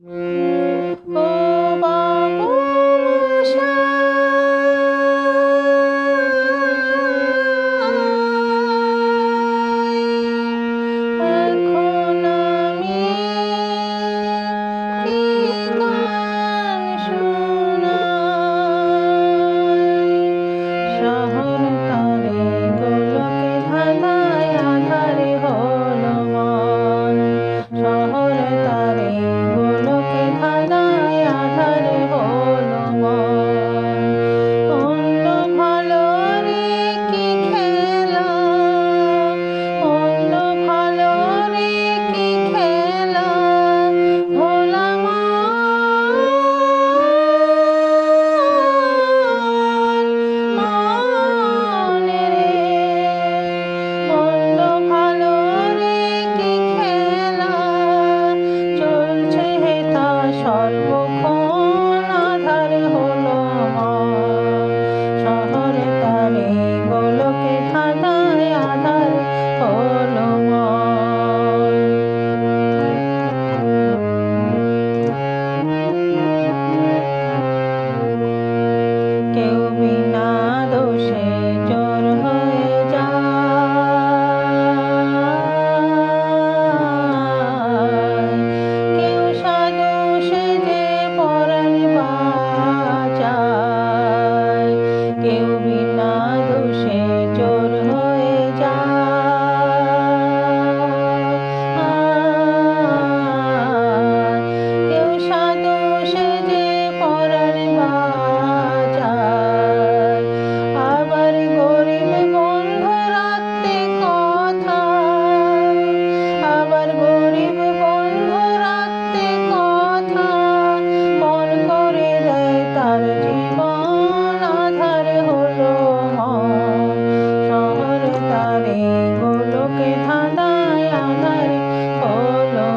ও বাবু এখন আমি কি গান শোনাই শহর তারে গোলকে ধাঁধায় আঁধারে হলো মন শহর তারে গোলকে ধাঁধায় আঁধারে হলো মন অন্য ভালো রে কি খেলা অন্য ভালো রে কি খেলা ভোলা মন রে অন্য ভালো রে কি খেলা চলছে হেতা সর্বক্ষণ আধার হলো মন শহর তারে গোলকে ধাঁধায় আধার হলো মন কেউ বিনা দোষে চোর হয়ে যায় কেউ সাধু সেজে পরাণ বাঁচায় কেউ বিনা দোষে চোর হয়ে যায় কেউ সাধু সেজে পরাণ বাঁচায় আবার গরিব বন্ধু রাখতে কথা আবার গরিব বন্ধু রাখতে কথা মন করে দেয় তার জীবন আধার হলো মন শহর তারে গোলকে ধাঁধায় আধার হলো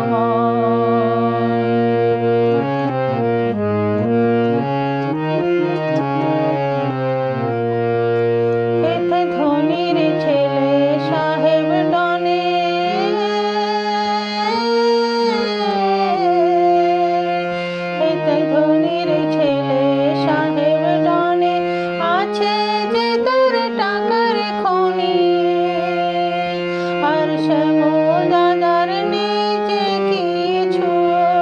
এতে ধনীর ছেলে সাহেব ডনে এতে ধনীর ছেলে সাহেব ডনে আছে যে তার টাকার খনি আর শ্যামদাদার নেই যে কিছুই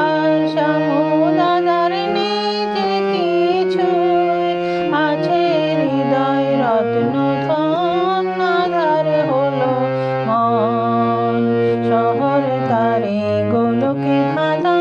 আর শ্যামদাদার নেই যে কিছুই আছে হৃদয় রত্ন ধন আধার হলো মন শহর তারে গোলকে ধাঁধায়